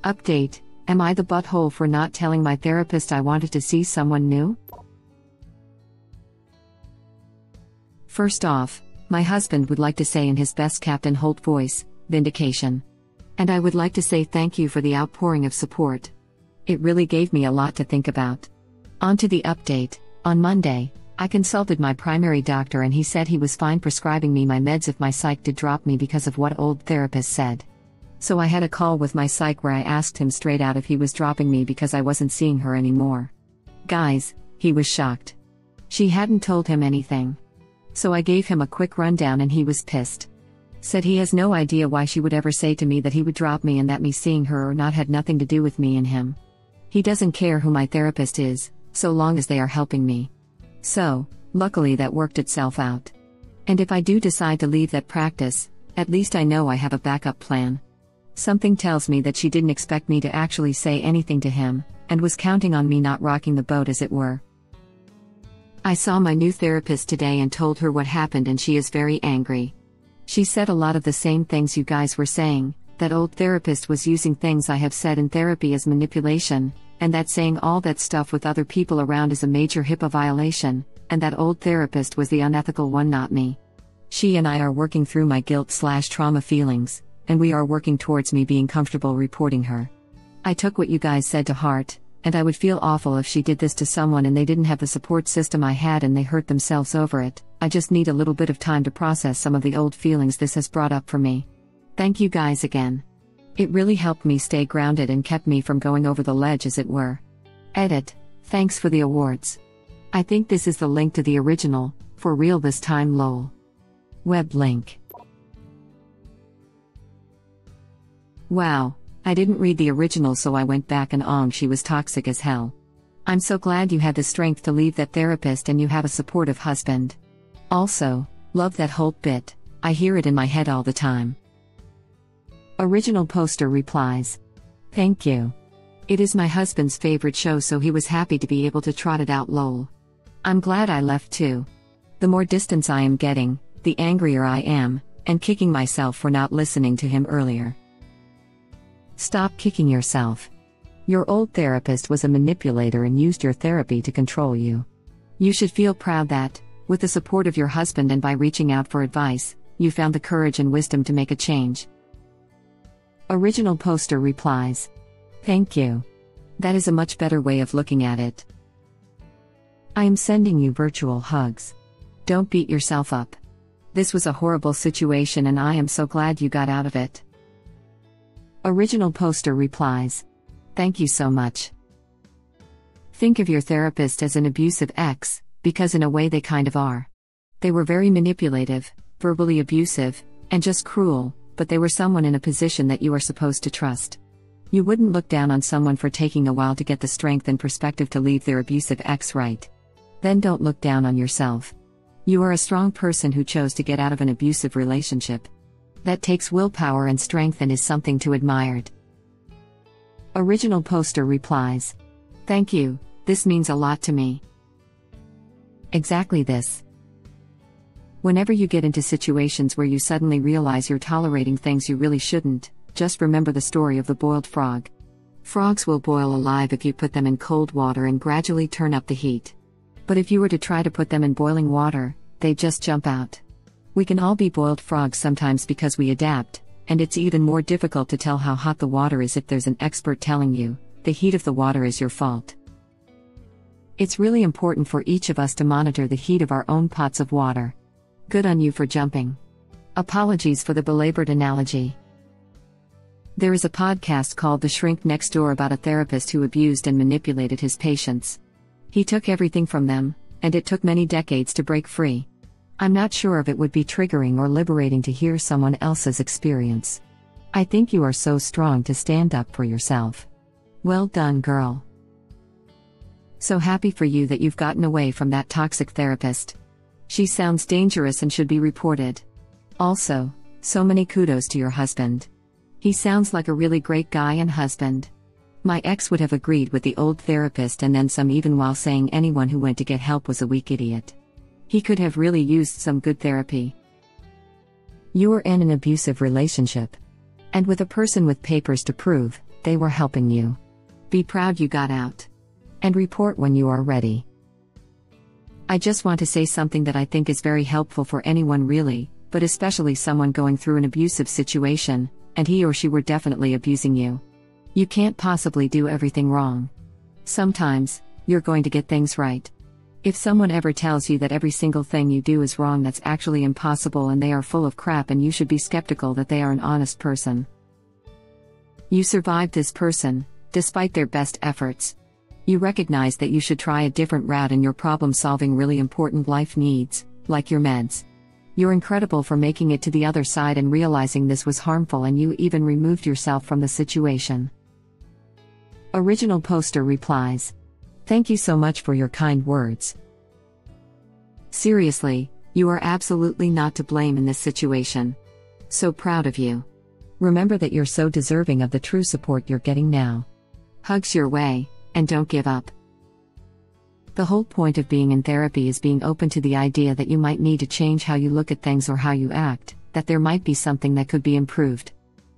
Update: am I the butthole for not telling my therapist I wanted to see someone new? First off, my husband would like to say in his best Captain Holt voice, vindication. And I would like to say thank you for the outpouring of support. It really gave me a lot to think about. On to the update. On Monday, I consulted my primary doctor and he said he was fine prescribing me my meds if my psych did drop me because of what old therapist said. So I had a call with my psych where I asked him straight out if he was dropping me because I wasn't seeing her anymore. Guys, he was shocked. She hadn't told him anything. So I gave him a quick rundown and he was pissed. Said he has no idea why she would ever say to me that he would drop me and that me seeing her or not had nothing to do with me and him. He doesn't care who my therapist is, so long as they are helping me. So, luckily that worked itself out. And if I do decide to leave that practice, at least I know I have a backup plan. Something tells me that she didn't expect me to actually say anything to him, and was counting on me not rocking the boat as it were. I saw my new therapist today and told her what happened and she is very angry. She said a lot of the same things you guys were saying, that old therapist was using things I have said in therapy as manipulation, and that saying all that stuff with other people around is a major HIPAA violation, and that old therapist was the unethical one, not me. She and I are working through my guilt/trauma feelings, and we are working towards me being comfortable reporting her. I took what you guys said to heart, and I would feel awful if she did this to someone and they didn't have the support system I had and they hurt themselves over it. I just need a little bit of time to process some of the old feelings this has brought up for me. Thank you guys again. It really helped me stay grounded and kept me from going over the ledge as it were. Edit: thanks for the awards. I think this is the link to the original, for real this time lol. Web link. Wow, I didn't read the original so I went back and she was toxic as hell. I'm so glad you had the strength to leave that therapist and you have a supportive husband. Also, love that Holt bit, I hear it in my head all the time. Original poster replies: thank you. It is my husband's favorite show so he was happy to be able to trot it out lol. I'm glad I left too. The more distance I am getting, the angrier I am, and kicking myself for not listening to him earlier. Stop kicking yourself. Your old therapist was a manipulator and used your therapy to control you. You should feel proud that, with the support of your husband and by reaching out for advice, you found the courage and wisdom to make a change. Original poster replies: thank you. That is a much better way of looking at it. I am sending you virtual hugs. Don't beat yourself up. This was a horrible situation and I am so glad you got out of it. Original poster replies: thank you so much. Think of your therapist as an abusive ex, because in a way they kind of are. They were very manipulative, verbally abusive, and just cruel, but they were someone in a position that you are supposed to trust. You wouldn't look down on someone for taking a while to get the strength and perspective to leave their abusive ex, right? Then don't look down on yourself. You are a strong person who chose to get out of an abusive relationship. That takes willpower and strength and is something to admire. Original poster replies: thank you, this means a lot to me. Exactly this. Whenever you get into situations where you suddenly realize you're tolerating things you really shouldn't, just remember the story of the boiled frog. Frogs will boil alive if you put them in cold water and gradually turn up the heat. But if you were to try to put them in boiling water, they'd just jump out. We can all be boiled frogs sometimes because we adapt, and it's even more difficult to tell how hot the water is if there's an expert telling you, the heat of the water is your fault. It's really important for each of us to monitor the heat of our own pots of water. Good on you for jumping. Apologies for the belabored analogy. There is a podcast called The Shrink Next Door about a therapist who abused and manipulated his patients. He took everything from them, and it took many decades to break free. I'm not sure if it would be triggering or liberating to hear someone else's experience. I think you are so strong to stand up for yourself. Well done, girl. So happy for you that you've gotten away from that toxic therapist. She sounds dangerous and should be reported. Also, so many kudos to your husband. He sounds like a really great guy and husband. My ex would have agreed with the old therapist and then some, even while saying anyone who went to get help was a weak idiot. He could have really used some good therapy. You are in an abusive relationship. And with a person with papers to prove, They were helping you. Be proud you got out. And report when you are ready. I just want to say something that I think is very helpful for anyone really, but especially someone going through an abusive situation, and he or she were definitely abusing you. You can't possibly do everything wrong. Sometimes, you're going to get things right. If someone ever tells you that every single thing you do is wrong, that's actually impossible and they are full of crap, and you should be skeptical that they are an honest person. You survived this person, despite their best efforts. You recognize that you should try a different route in your problem-solving really important life needs, like your meds. You're incredible for making it to the other side and realizing this was harmful, and you even removed yourself from the situation. Original poster replies, "Thank you so much for your kind words. Seriously, you are absolutely not to blame in this situation. So proud of you. Remember that you're so deserving of the true support you're getting now. Hugs your way, and don't give up." The whole point of being in therapy is being open to the idea that you might need to change how you look at things or how you act, that there might be something that could be improved.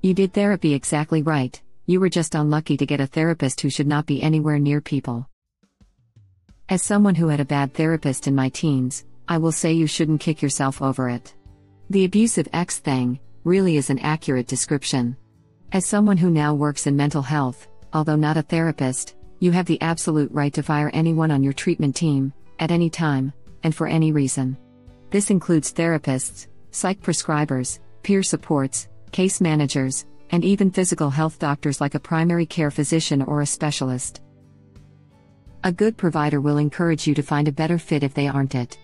You did therapy exactly right, you were just unlucky to get a therapist who should not be anywhere near people. As someone who had a bad therapist in my teens, I will say you shouldn't kick yourself over it. The abusive ex thing really is an accurate description. As someone who now works in mental health, although not a therapist, you have the absolute right to fire anyone on your treatment team, at any time, and for any reason. This includes therapists, psych prescribers, peer supports, case managers, and even physical health doctors like a primary care physician or a specialist. A good provider will encourage you to find a better fit if they aren't it.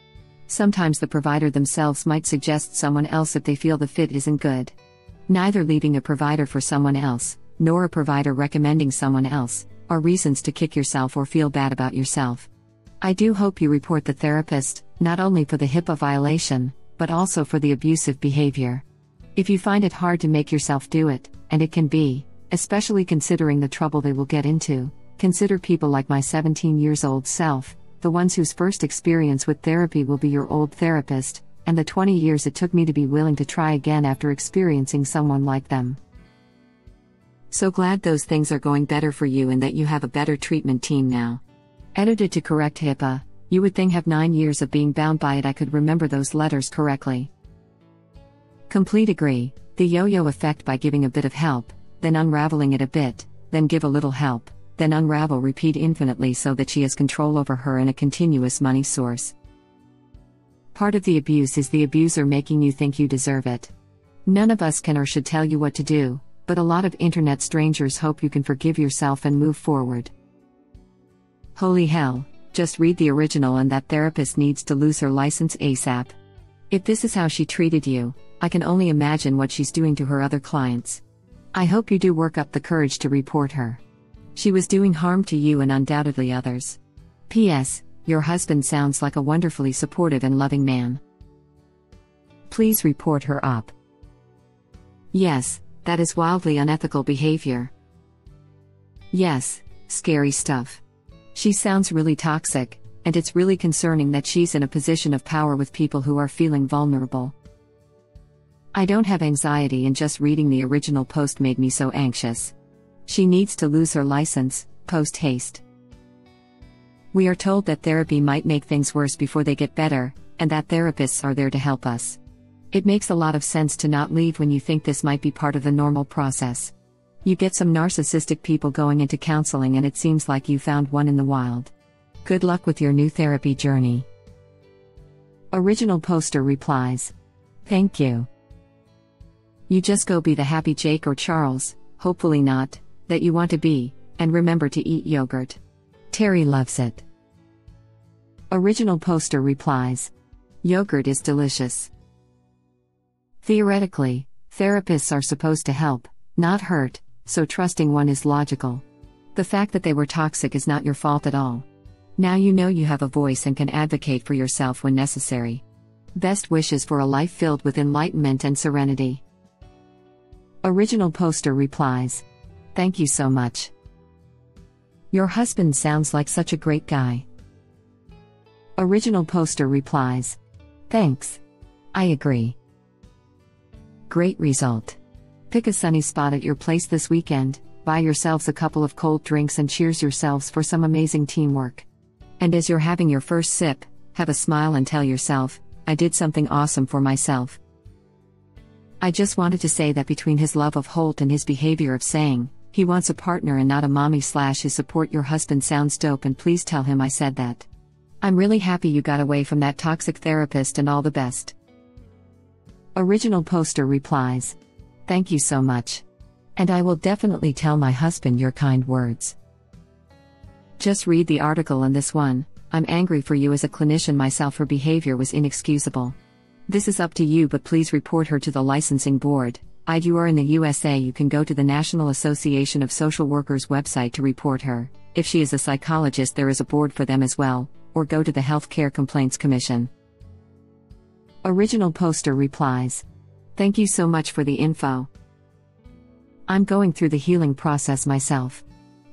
Sometimes the provider themselves might suggest someone else if they feel the fit isn't good. Neither leaving a provider for someone else, nor a provider recommending someone else, are reasons to kick yourself or feel bad about yourself. I do hope you report the therapist, not only for the HIPAA violation, but also for the abusive behavior. If you find it hard to make yourself do it, and it can be, especially considering the trouble they will get into, consider people like my 17-year-old self, the ones whose first experience with therapy will be your old therapist, and the 20 years it took me to be willing to try again after experiencing someone like them. So glad those things are going better for you and that you have a better treatment team now. Edited to correct HIPAA, you would think have 9 years of being bound by it I could remember those letters correctly. Complete agree, the yo-yo effect by giving a bit of help, then unraveling it a bit, then give a little help, then unravel, repeat infinitely so that she has control over her and a continuous money source. Part of the abuse is the abuser making you think you deserve it. None of us can or should tell you what to do, but a lot of internet strangers hope you can forgive yourself and move forward. Holy hell, just read the original, and that therapist needs to lose her license ASAP. If this is how she treated you, I can only imagine what she's doing to her other clients. I hope you do work up the courage to report her. She was doing harm to you and undoubtedly others. P.S. Your husband sounds like a wonderfully supportive and loving man. Please report her up. Yes, that is wildly unethical behavior. Yes, scary stuff. She sounds really toxic, and it's really concerning that she's in a position of power with people who are feeling vulnerable. I don't have anxiety, and just reading the original post made me so anxious. She needs to lose her license, post haste. We are told that therapy might make things worse before they get better, and that therapists are there to help us. It makes a lot of sense to not leave when you think this might be part of the normal process. You get some narcissistic people going into counseling, and it seems like you found one in the wild. Good luck with your new therapy journey. Original poster replies, "Thank you. You just go be the happy Jake or Charles, hopefully not, that you want to be, and remember to eat yogurt. Terry loves it." Original poster replies, "Yogurt is delicious." Theoretically, therapists are supposed to help, not hurt, so trusting one is logical. The fact that they were toxic is not your fault at all. Now you know you have a voice and can advocate for yourself when necessary. Best wishes for a life filled with enlightenment and serenity. Original poster replies, "Thank you so much. Your husband sounds like such a great guy." Original poster replies, "Thanks. I agree. Great result. Pick a sunny spot at your place this weekend, buy yourselves a couple of cold drinks and cheers yourselves for some amazing teamwork. And as you're having your first sip, have a smile and tell yourself, I did something awesome for myself. I just wanted to say that between his love of Holt and his behavior of saying, he wants a partner and not a mommy / his support your husband sounds dope, and please tell him I said that. I'm really happy you got away from that toxic therapist and all the best. Original poster replies. Thank you so much. And I will definitely tell my husband your kind words. Just read the article on this one. I'm angry for you as a clinician myself. Her behavior was inexcusable. This is up to you, but please report her to the licensing board. If you are in the USA, you can go to the National Association of Social Workers website to report her. If she is a psychologist, there is a board for them as well, or go to the Healthcare Complaints Commission. Original poster replies. Thank you so much for the info. I'm going through the healing process myself.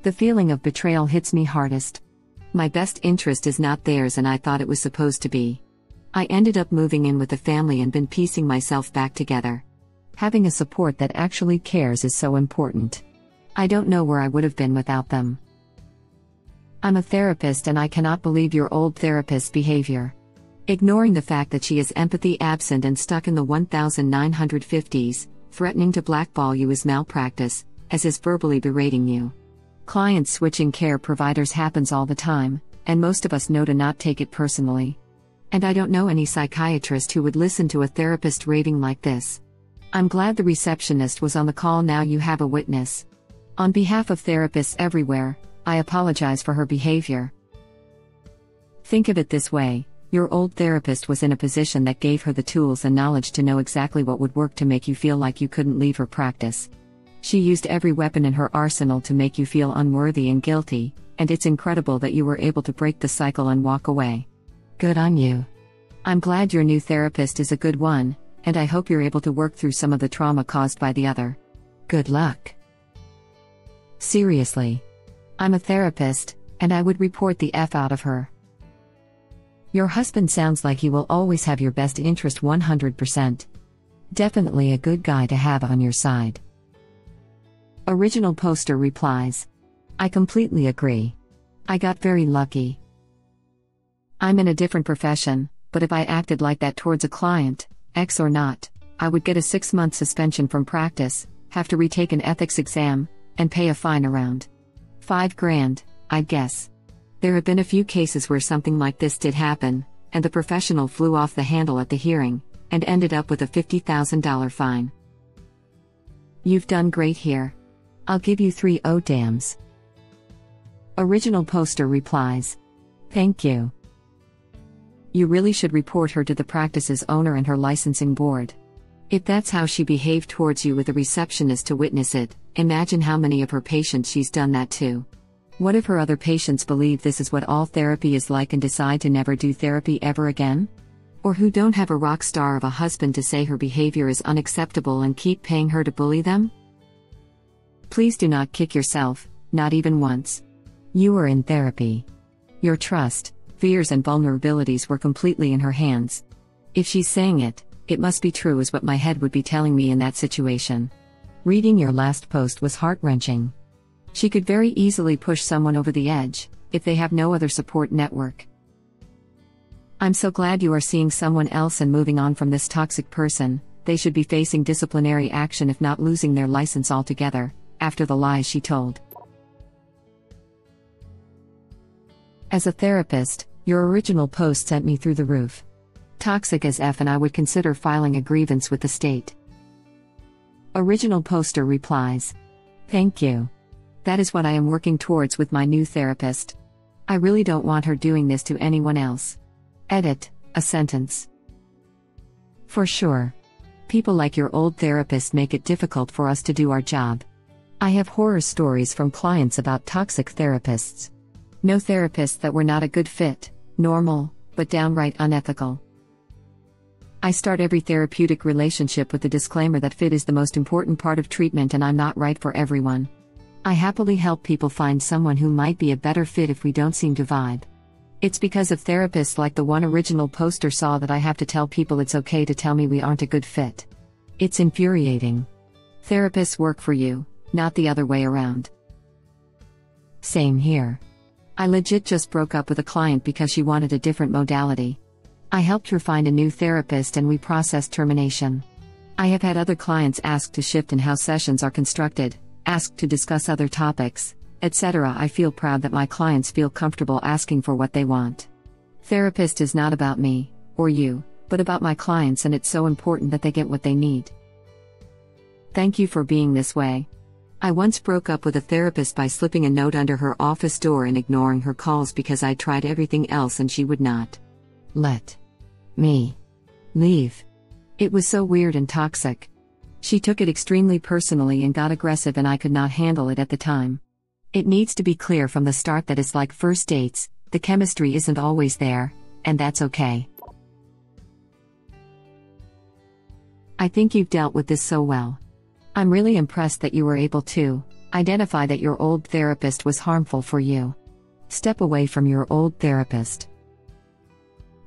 The feeling of betrayal hits me hardest. My best interest is not theirs, and I thought it was supposed to be. I ended up moving in with the family and been piecing myself back together. Having a support that actually cares is so important. I don't know where I would have been without them. I'm a therapist and I cannot believe your old therapist's behavior. Ignoring the fact that she is empathy absent and stuck in the 1950s, threatening to blackball you is malpractice, as is verbally berating you. Clients switching care providers happens all the time, and most of us know to not take it personally. And I don't know any psychiatrist who would listen to a therapist raving like this. I'm glad the receptionist was on the call. Now you have a witness. On behalf of therapists everywhere, I apologize for her behavior. Think of it this way. Your old therapist was in a position that gave her the tools and knowledge to know exactly what would work to make you feel like you couldn't leave her practice. She used every weapon in her arsenal to make you feel unworthy and guilty, and it's incredible that you were able to break the cycle and walk away. Good on you. I'm glad your new therapist is a good one, and I hope you're able to work through some of the trauma caused by the other. Good luck. Seriously. I'm a therapist, and I would report the F out of her. Your husband sounds like he will always have your best interest 100%. Definitely a good guy to have on your side. Original poster replies. I completely agree. I got very lucky. I'm in a different profession, but if I acted like that towards a client, ex or not, I would get a 6-month suspension from practice, have to retake an ethics exam, and pay a fine around $5,000, I'd guess. There have been a few cases where something like this did happen, and the professional flew off the handle at the hearing, and ended up with a $50,000 fine. You've done great here. I'll give you 3 dams. Original poster replies. Thank you. You really should report her to the practice's owner and her licensing board. If that's how she behaved towards you with a receptionist to witness it, imagine how many of her patients she's done that to. What if her other patients believe this is what all therapy is like and decide to never do therapy ever again? Or who don't have a rock star of a husband to say her behavior is unacceptable and keep paying her to bully them? Please do not kick yourself, not even once. You were in therapy. Your trust, fears and vulnerabilities were completely in her hands. If she's saying it, it must be true is what my head would be telling me in that situation. Reading your last post was heart-wrenching. She could very easily push someone over the edge, if they have no other support network. I'm so glad you are seeing someone else and moving on from this toxic person. They should be facing disciplinary action if not losing their license altogether, after the lies she told. As a therapist, your original post sent me through the roof. Toxic as F, and I would consider filing a grievance with the state. Original poster replies. Thank you. That is what I am working towards with my new therapist. I really don't want her doing this to anyone else. Edit, a sentence. For sure. People like your old therapist make it difficult for us to do our job. I have horror stories from clients about toxic therapists. No therapists that were not a good fit, normal, but downright unethical. I start every therapeutic relationship with the disclaimer that fit is the most important part of treatment and I'm not right for everyone. I happily help people find someone who might be a better fit if we don't seem to vibe. It's because of therapists like the one original poster saw that I have to tell people it's okay to tell me we aren't a good fit. It's infuriating. Therapists work for you, not the other way around. Same here. I legit just broke up with a client because she wanted a different modality. I helped her find a new therapist and we processed termination. I have had other clients ask to shift in how sessions are constructed, ask to discuss other topics, etc. I feel proud that my clients feel comfortable asking for what they want. Therapist is not about me, or you, but about my clients, and it's so important that they get what they need. Thank you for being this way. I once broke up with a therapist by slipping a note under her office door and ignoring her calls because I tried everything else and she would not let me leave. It was so weird and toxic. She took it extremely personally and got aggressive, and I could not handle it at the time. It needs to be clear from the start that it's like first dates, the chemistry isn't always there, and that's okay. I think you've dealt with this so well. I'm really impressed that you were able to identify that your old therapist was harmful for you. Step away from your old therapist.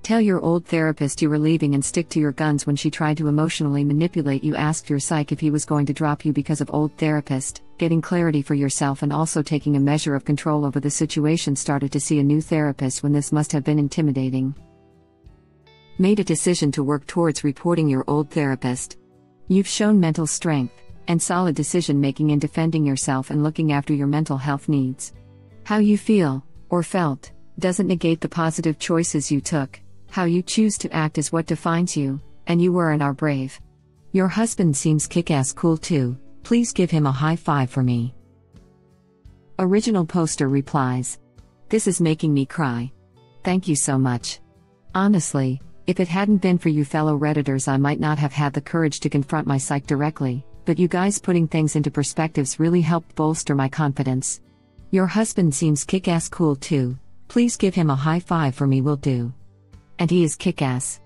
Tell your old therapist you were leaving and stick to your guns. When she tried to emotionally manipulate you, ask your psych if he was going to drop you because of old therapist. Getting clarity for yourself and also taking a measure of control over the situation. Started to see a new therapist when this must have been intimidating. Made a decision to work towards reporting your old therapist. You've shown mental strength and solid decision-making in defending yourself and looking after your mental health needs. How you feel, or felt, doesn't negate the positive choices you took. How you choose to act is what defines you, and you were and are brave. Your husband seems kick-ass cool too. Please give him a high five for me. Original poster replies. This is making me cry. Thank you so much. Honestly, if it hadn't been for you fellow Redditors, I might not have had the courage to confront my psych directly, but you guys putting things into perspectives really helped bolster my confidence. Your husband seems kick-ass cool too. Please give him a high five for me, will do. And he is kick-ass.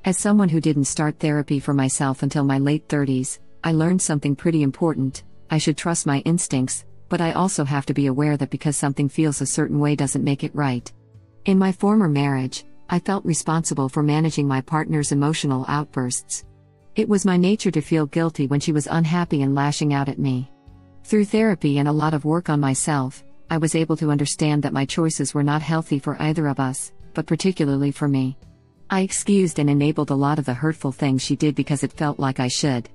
As someone who didn't start therapy for myself until my late 30s, I learned something pretty important. I should trust my instincts, but I also have to be aware that because something feels a certain way doesn't make it right. In my former marriage, I felt responsible for managing my partner's emotional outbursts. It was my nature to feel guilty when she was unhappy and lashing out at me. Through therapy and a lot of work on myself, I was able to understand that my choices were not healthy for either of us, but particularly for me. I excused and enabled a lot of the hurtful things she did because it felt like I should.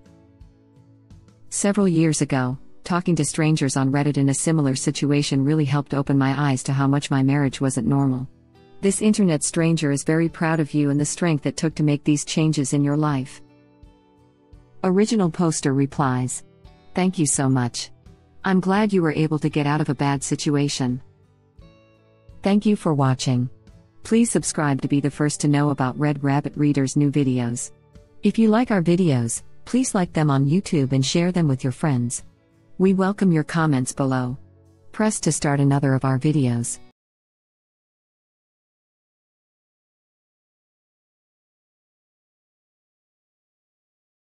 Several years ago, talking to strangers on Reddit in a similar situation really helped open my eyes to how much my marriage wasn't normal. This internet stranger is very proud of you and the strength it took to make these changes in your life. Original poster replies. Thank you so much. I'm glad you were able to get out of a bad situation. Thank you for watching. Please subscribe to be the first to know about Red Rabbit Reader's new videos. If you like our videos, please like them on YouTube and share them with your friends. We welcome your comments below. Press to start another of our videos.